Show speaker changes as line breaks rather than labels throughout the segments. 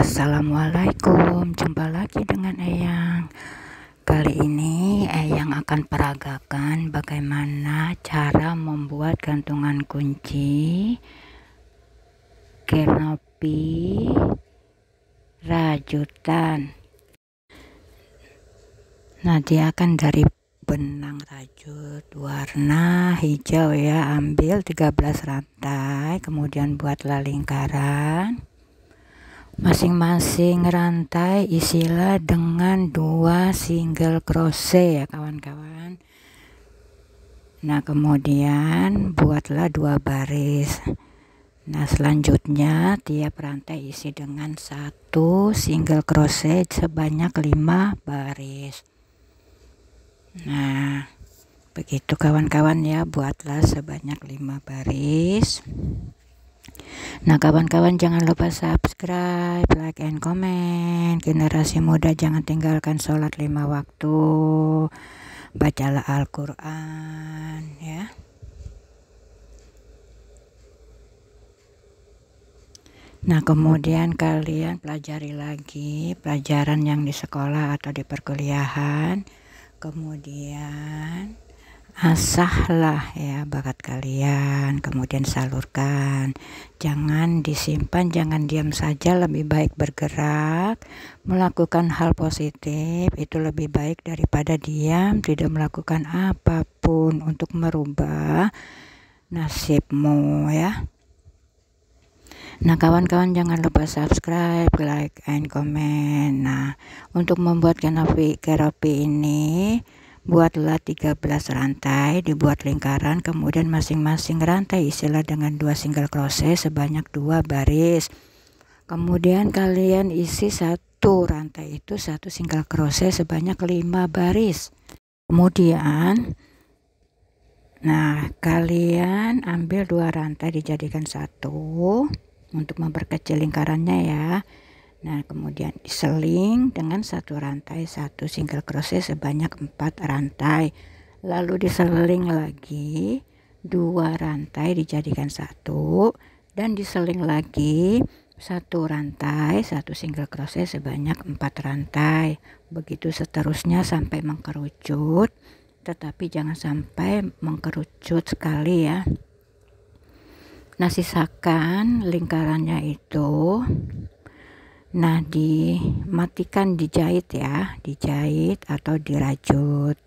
Assalamualaikum, jumpa lagi dengan Eyang. Kali ini Eyang akan peragakan bagaimana cara membuat gantungan kunci, kanopi, rajutan. Nah, dia akan dari benang rajut warna hijau ya, ambil 13 rantai, kemudian buatlah lingkaran. Masing-masing rantai isilah dengan 2 single crochet ya kawan-kawan. Nah, kemudian buatlah 2 baris. Nah, selanjutnya tiap rantai isi dengan 1 single crochet sebanyak 5 baris. Nah, begitu kawan-kawan ya, buatlah sebanyak 5 baris. Nah, kawan-kawan jangan lupa subscribe, like, and comment. Generasi muda jangan tinggalkan sholat 5 waktu. Bacalah Al-Quran ya. Nah, kemudian kalian pelajari lagi pelajaran yang di sekolah atau di perkuliahan. Kemudian asahlah ya bakat kalian, kemudian salurkan. Jangan disimpan, jangan diam saja, lebih baik bergerak, melakukan hal positif. Itu lebih baik daripada diam, tidak melakukan apapun untuk merubah nasibmu ya. Nah, kawan-kawan jangan lupa subscribe, like, and comment. Nah, untuk membuat kanopi ini, buatlah 13 rantai, dibuat lingkaran, kemudian masing-masing rantai isilah dengan 2 single crochet sebanyak 2 baris. Kemudian kalian isi 1 rantai itu 1 single crochet sebanyak 5 baris. Kemudian kalian ambil 2 rantai dijadikan 1 untuk memperkecil lingkarannya ya. Nah, kemudian diseling dengan 1 rantai 1 single crochet sebanyak 4 rantai. Lalu diseling lagi 2 rantai dijadikan 1 dan diseling lagi 1 rantai 1 single crochet sebanyak 4 rantai. Begitu seterusnya sampai mengkerucut, tetapi jangan sampai mengkerucut sekali ya. Nah, sisakan lingkarannya itu. Nah, dimatikan, dijahit ya, dijahit atau dirajut.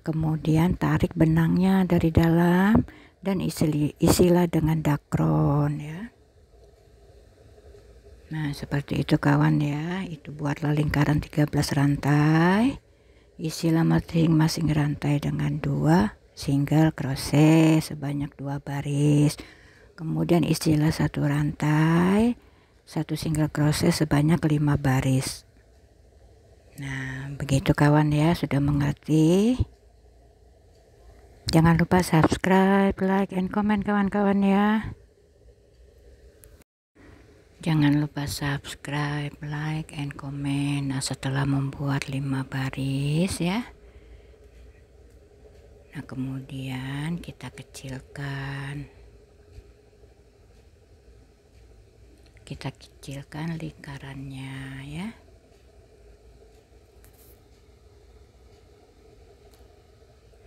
Kemudian tarik benangnya dari dalam dan isilah dengan dakron ya. Nah, seperti itu kawan ya. Itu buatlah lingkaran 13 rantai. Isilah masing-masing rantai dengan 2 single crochet sebanyak 2 baris. Kemudian isilah 1 rantai 1 single crochet sebanyak 5 baris. Nah, begitu kawan ya, sudah mengerti? Jangan lupa subscribe, like, and comment kawan-kawan ya. Jangan lupa subscribe, like, and comment. Nah, setelah membuat 5 baris ya. Nah, kemudian kita kecilkan. Kita kecilkan lingkarannya ya.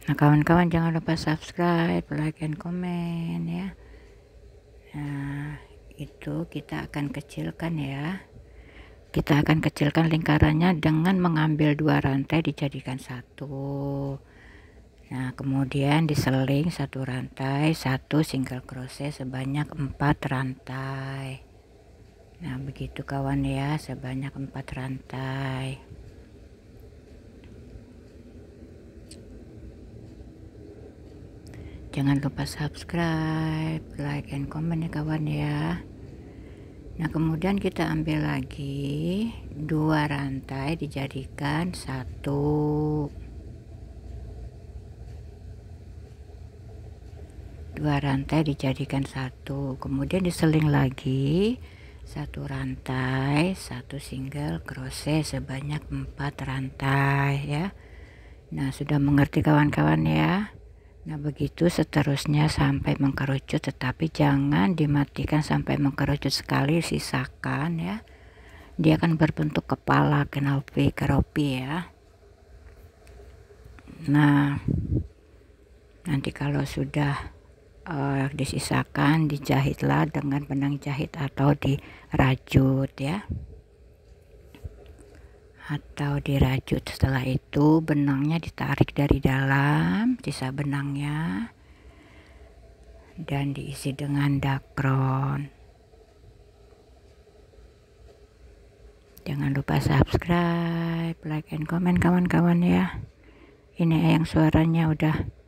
Nah, kawan-kawan jangan lupa subscribe, like, and comment ya. Nah, itu kita akan kecilkan ya. Kita akan kecilkan lingkarannya dengan mengambil 2 rantai dijadikan 1. Nah, kemudian diseling 1 rantai 1 single crochet sebanyak 4 rantai. Nah, begitu kawan ya, sebanyak 4 rantai. Jangan lupa subscribe, like, and comment ya kawan ya. Nah, kemudian kita ambil lagi 2 rantai dijadikan 1. 2 rantai dijadikan 1. Kemudian diseling lagi 1 rantai 1 single crochet sebanyak 4 rantai ya. Nah, sudah mengerti kawan-kawan ya. Nah, begitu seterusnya sampai mengkerucut, tetapi jangan dimatikan sampai mengkerucut sekali, sisakan ya. dia kan berbentuk kepala keropi ya. Nah, nanti kalau sudah disisakan, dijahitlah dengan benang jahit atau dirajut ya, atau dirajut. Setelah itu benangnya ditarik dari dalam, sisa benangnya, dan diisi dengan dakron. Jangan lupa subscribe, like, and comment kawan-kawan ya. Ini yang suaranya udah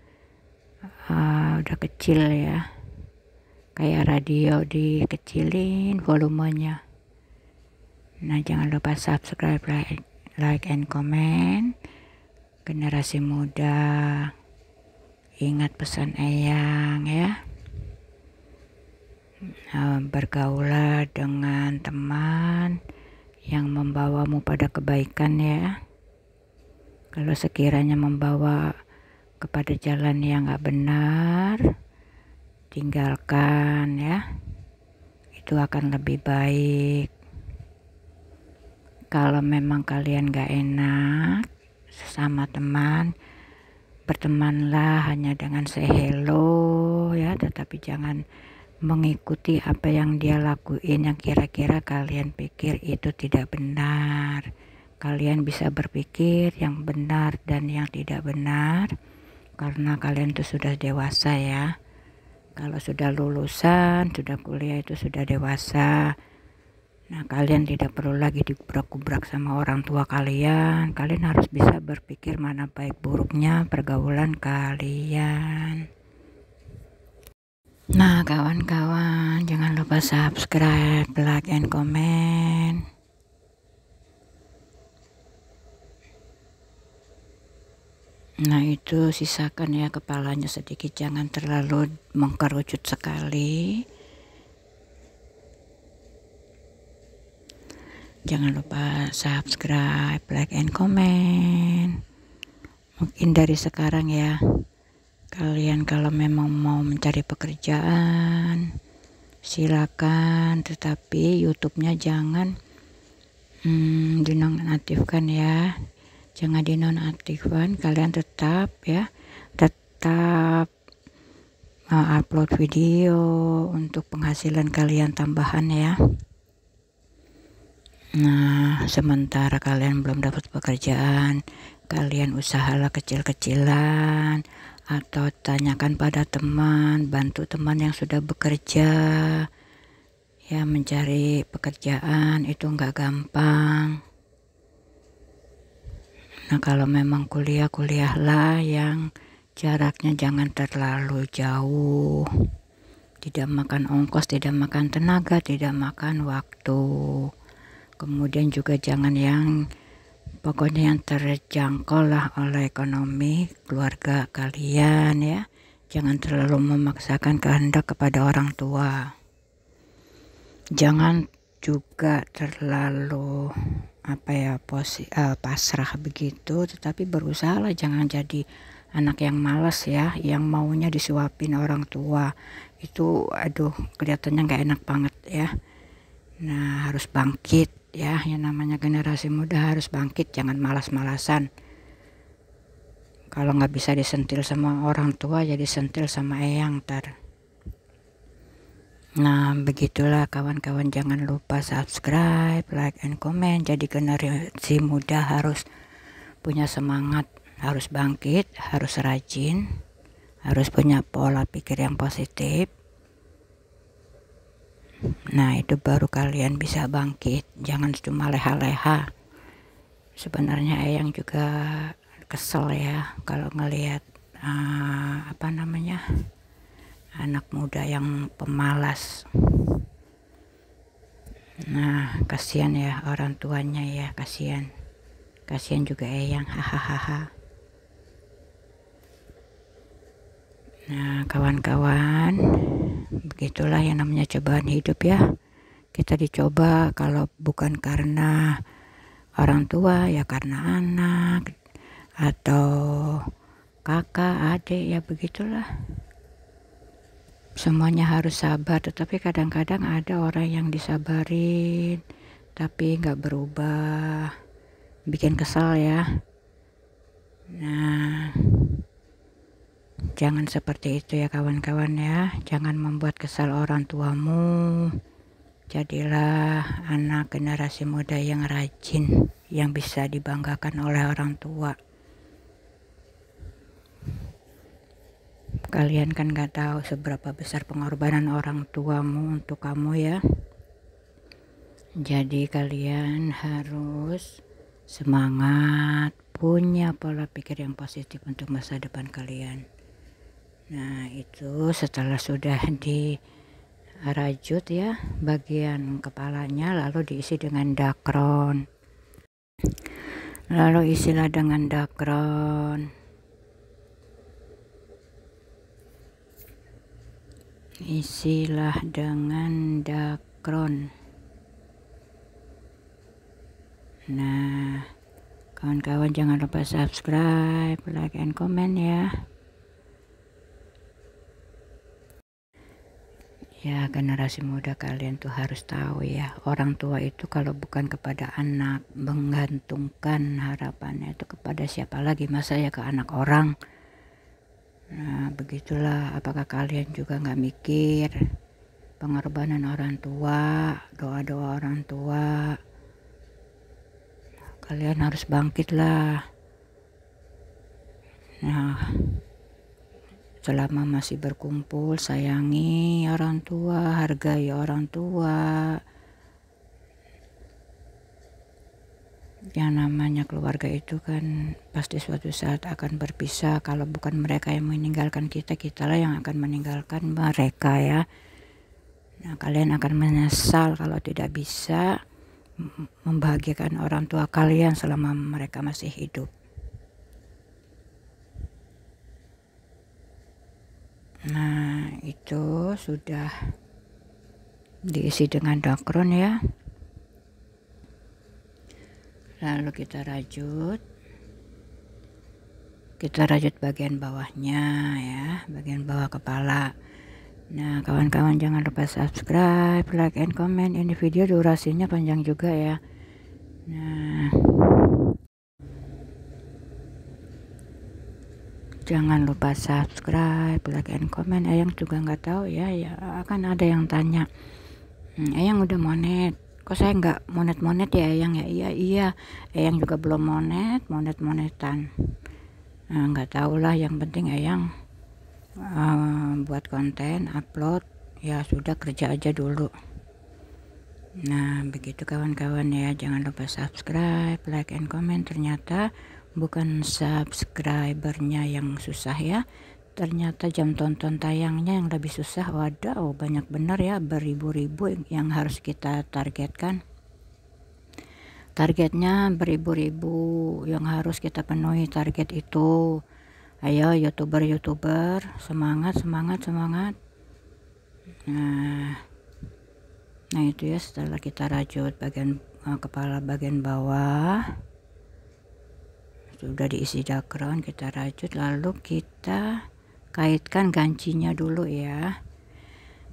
kecil ya, kayak radio dikecilin volumenya. Nah, jangan lupa subscribe, like, and comment. Generasi muda, ingat pesan Eyang ya. Bergaulah dengan teman yang membawamu pada kebaikan ya. Kalau sekiranya membawa kepada jalan yang gak benar, tinggalkan ya, itu akan lebih baik. Kalau memang kalian gak enak sesama teman, bertemanlah hanya dengan say hello ya, tetapi jangan mengikuti apa yang dia lakuin yang kira-kira kalian pikir itu tidak benar. Kalian bisa berpikir yang benar dan yang tidak benar karena kalian itu sudah dewasa ya. Kalau sudah lulusan, sudah kuliah, itu sudah dewasa. Nah, kalian tidak perlu lagi digubrak-gubrak sama orang tua kalian. Kalian harus bisa berpikir mana baik buruknya pergaulan kalian. Nah, kawan-kawan, jangan lupa subscribe, like, and comment. Nah, itu sisakan ya kepalanya sedikit, jangan terlalu mengkerucut sekali. Jangan lupa subscribe, like, and comment. Mungkin dari sekarang ya, kalian kalau memang mau mencari pekerjaan, silakan, tetapi YouTube-nya jangan dinonaktifkan ya. Jangan dinonaktifkan, kalian tetap upload video untuk penghasilan kalian tambahan ya. Nah, sementara kalian belum dapat pekerjaan, kalian usahalah kecil-kecilan atau tanyakan pada teman, bantu teman yang sudah bekerja ya. Mencari pekerjaan itu nggak gampang. Nah, kalau memang kuliahlah yang jaraknya jangan terlalu jauh, tidak makan ongkos, tidak makan tenaga, tidak makan waktu. Kemudian juga jangan yang pokoknya yang terjangkau lah oleh ekonomi keluarga kalian ya. Jangan terlalu memaksakan kehendak kepada orang tua. Jangan juga terlalu pasrah begitu, tetapi berusahalah jangan jadi anak yang malas ya, yang maunya disuapin orang tua. Itu kelihatannya nggak enak banget ya. Nah, harus bangkit ya, yang namanya generasi muda harus bangkit, jangan malas-malasan. Kalau nggak bisa disentil sama orang tua, jadi sentil sama Eyang ntar. Nah, begitulah kawan-kawan, jangan lupa subscribe, like, and comment. Jadi generasi muda harus punya semangat, harus bangkit, harus rajin, harus punya pola pikir yang positif. Nah, itu baru kalian bisa bangkit, jangan cuma leha-leha. Sebenarnya Eyang juga kesel ya kalau ngelihat anak muda yang pemalas. Nah, kasihan ya orang tuanya ya, kasihan juga Eyang, hahaha. Nah, kawan-kawan, begitulah yang namanya cobaan hidup ya. Kita dicoba, kalau bukan karena orang tua ya karena anak atau kakak, adik, ya begitulah. Semuanya harus sabar, tetapi kadang-kadang ada orang yang disabarin, tapi nggak berubah, bikin kesal ya. Nah, jangan seperti itu ya kawan-kawan ya, jangan membuat kesal orang tuamu. Jadilah anak generasi muda yang rajin, yang bisa dibanggakan oleh orang tua. Kalian kan gak tahu seberapa besar pengorbanan orang tuamu untuk kamu ya. Jadi kalian harus semangat, punya pola pikir yang positif untuk masa depan kalian. Nah, itu setelah sudah dirajut ya bagian kepalanya, lalu diisi dengan dakron. Lalu isilah dengan dakron. Isilah dengan dakron. Nah, kawan-kawan jangan lupa subscribe, like, and comment ya. Ya, generasi muda kalian tuh harus tahu ya, orang tua itu kalau bukan kepada anak, menggantungkan harapannya itu kepada siapa lagi, masa ya ke anak orang. Nah, begitulah. Apakah kalian juga nggak mikir pengorbanan orang tua, doa-doa orang tua? Kalian harus bangkit lah. Nah, selama masih berkumpul, sayangi orang tua, hargai orang tua. Yang namanya keluarga itu kan pasti suatu saat akan berpisah. Kalau bukan mereka yang meninggalkan kita, kitalah yang akan meninggalkan mereka ya. Nah, kalian akan menyesal kalau tidak bisa membahagiakan orang tua kalian selama mereka masih hidup. Nah, itu sudah diisi dengan dakron ya. Lalu kita rajut bagian bawahnya ya, bagian bawah kepala. Nah, kawan-kawan jangan lupa subscribe, like, and comment. Ini video durasinya panjang juga ya. Nah, jangan lupa subscribe, like, and comment. Eyang juga nggak tahu ya, akan ada yang tanya, Eyang udah monet, kok saya nggak monet ya Eyang ya? Iya, Eyang juga belum monetan. Nah, nggak tahu lah, yang penting Eyang buat konten, upload ya sudah, kerja aja dulu. Nah, begitu kawan-kawan ya, jangan lupa subscribe, like, and comment. Ternyata bukan subscribernya yang susah ya, ternyata jam tonton tayangnya yang lebih susah. Waduh, banyak benar ya, beribu-ribu yang harus kita targetkan. Targetnya beribu-ribu yang harus kita penuhi target itu. Ayo youtuber, semangat. Nah itu ya, setelah kita rajut bagian kepala bagian bawah, sudah diisi dakron, kita rajut, lalu kita kaitkan gancinya dulu ya,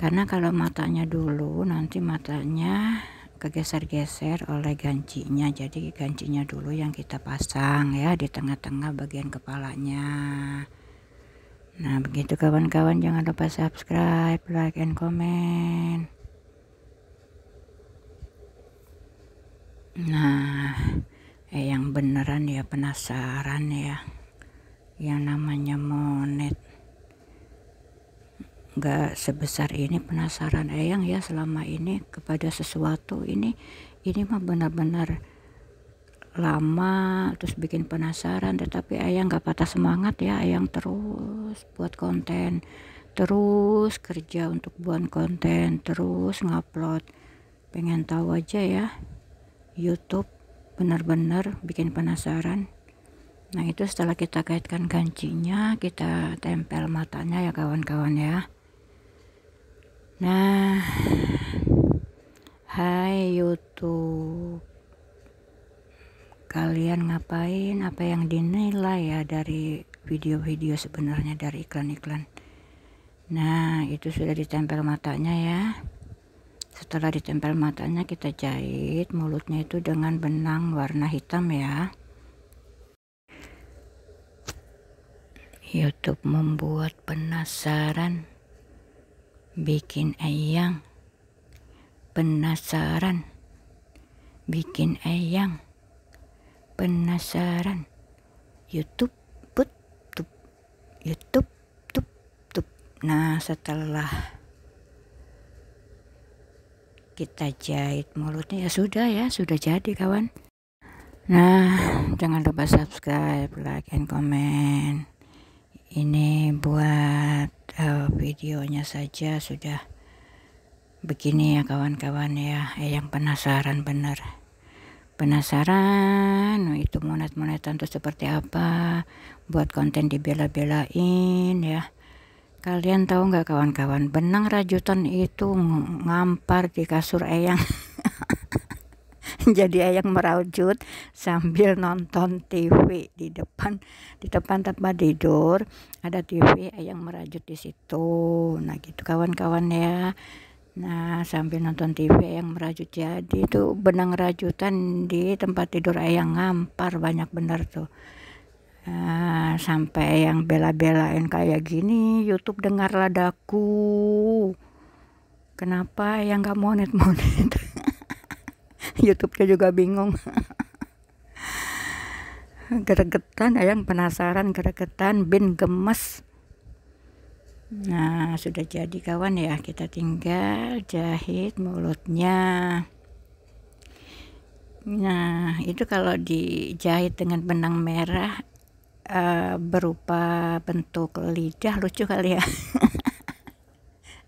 karena kalau matanya dulu nanti matanya kegeser-geser oleh gancinya. Jadi gancinya dulu yang kita pasang ya di tengah-tengah bagian kepalanya. Nah, begitu kawan-kawan, jangan lupa subscribe, like, and comment. Nah, yang beneran ya penasaran ya, yang namanya monet gak sebesar ini penasaran Eyang ya selama ini kepada sesuatu ini mah benar-benar lama, terus bikin penasaran. Tetapi Eyang gak patah semangat ya, Eyang terus buat konten, terus kerja untuk buat konten, terus ngupload. Pengen tahu aja ya, YouTube benar-benar bikin penasaran. Nah, itu setelah kita kaitkan gancinya, kita tempel matanya ya kawan-kawan ya. Nah, hai YouTube, kalian ngapain? Apa yang dinilai ya dari video-video sebenarnya, dari iklan-iklan? Nah, itu sudah ditempel matanya ya. Setelah ditempel matanya, kita jahit mulutnya itu dengan benang warna hitam ya. YouTube membuat penasaran, bikin eyang. Penasaran, bikin eyang. Penasaran, YouTube put tup, YouTube tup tup. Nah, setelah kita jahit mulutnya ya sudah jadi kawan. Nah, jangan lupa subscribe, like, and comment. Ini buat videonya saja sudah begini ya kawan-kawan ya. Yang penasaran bener, penasaran itu monet-monetan tuh seperti apa, buat konten dibela-belain ya. Kalian tahu nggak kawan-kawan, benang rajutan itu ngampar di kasur eyang. Jadi eyang merajut sambil nonton TV di depan tempat tidur ada TV, eyang merajut di situ. Nah gitu kawan-kawan ya. Nah sambil nonton TV eyang merajut, jadi itu benang rajutan di tempat tidur eyang ngampar banyak bener tuh. Sampai yang bela-belain kayak gini, YouTube dengarlah daku. Kenapa yang gak monet-monet? YouTube-nya juga bingung. Gregetan, yang penasaran, gregetan, bin gemes. Nah sudah jadi kawan ya, kita tinggal jahit mulutnya. Nah itu kalau dijahit dengan benang merah berupa bentuk lidah, lucu kali ya.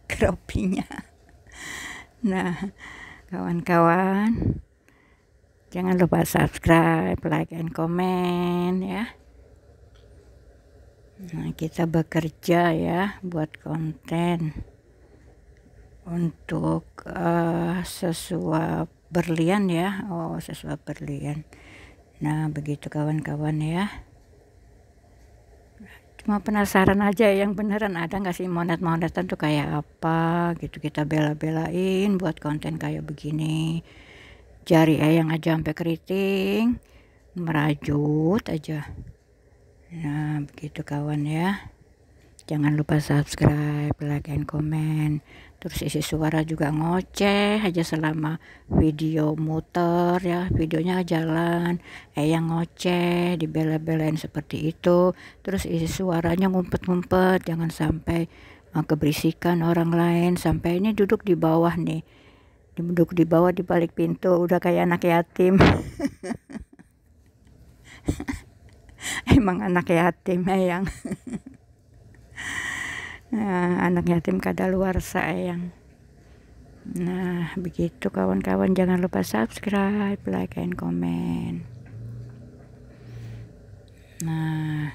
Keropinya. Nah kawan-kawan, jangan lupa subscribe, like, and comment ya. Nah kita bekerja ya buat konten untuk sesuap berlian ya. Sesuap berlian. Nah begitu kawan-kawan ya. Cuma penasaran aja yang beneran ada nggak sih monet-monetan tuh kayak apa gitu. Kita bela-belain buat konten kayak begini. Jari eyang aja sampai keriting, merajut aja. Nah begitu kawan ya. Jangan lupa subscribe, like, and comment. Terus isi suara juga ngoceh aja selama video muter ya, videonya jalan, eyang ngoceh, dibela-belain seperti itu. Terus isi suaranya ngumpet-ngumpet, jangan sampai keberisikan orang lain. Sampai ini duduk di bawah nih, duduk di bawah di balik pintu, udah kayak anak yatim. Emang anak yatim eyang. Nah, anak yatim kadaluarsa eyang. Nah begitu kawan-kawan, jangan lupa subscribe, like, and comment. Nah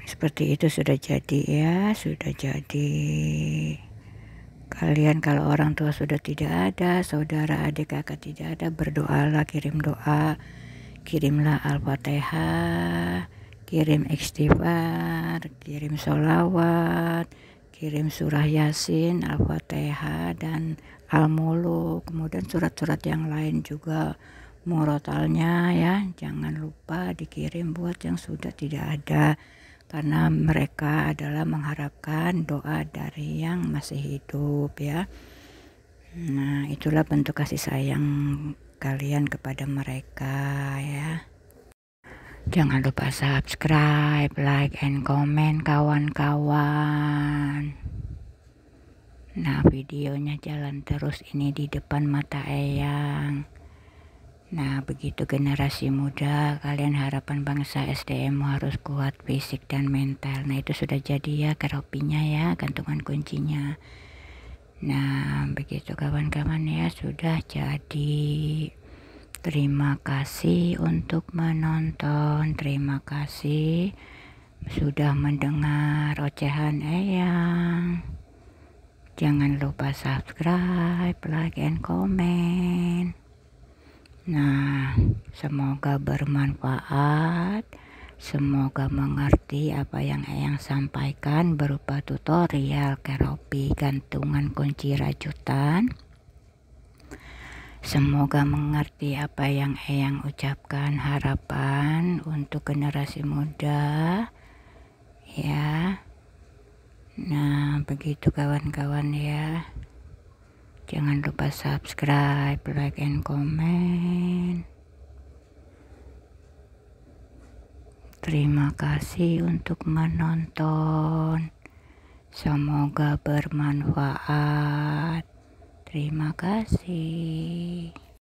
seperti itu sudah jadi ya, sudah jadi. Kalian kalau orang tua sudah tidak ada, saudara, adik, kakak tidak ada, berdoalah, kirim doa, kirimlah Al-Fatihah, kirim istighfar, kirim sholawat, kirim surah Yasin, Al-Fatihah, dan Al-Muluk. Kemudian surat-surat yang lain juga, murotalnya ya, jangan lupa dikirim buat yang sudah tidak ada, karena mereka adalah mengharapkan doa dari yang masih hidup ya. Nah itulah bentuk kasih sayang kalian kepada mereka ya. Jangan lupa subscribe, like, and comment kawan-kawan. Nah videonya jalan terus ini di depan mata eyang. Nah begitu generasi muda, kalian harapan bangsa SDM harus kuat fisik dan mental. Nah itu sudah jadi ya keropinya ya, gantungan kuncinya. Nah begitu kawan-kawan ya, sudah jadi. Terima kasih untuk menonton, terima kasih sudah mendengar ocehan eyang. Jangan lupa subscribe, like, and comment. Nah semoga bermanfaat, Semoga mengerti apa yang Eyang sampaikan berupa tutorial keropi gantungan kunci rajutan. Semoga mengerti apa yang Eyang ucapkan, harapan untuk generasi muda ya. Nah, begitu kawan-kawan ya. Jangan lupa subscribe, like, and comment. Terima kasih untuk menonton. Semoga bermanfaat. Terima kasih.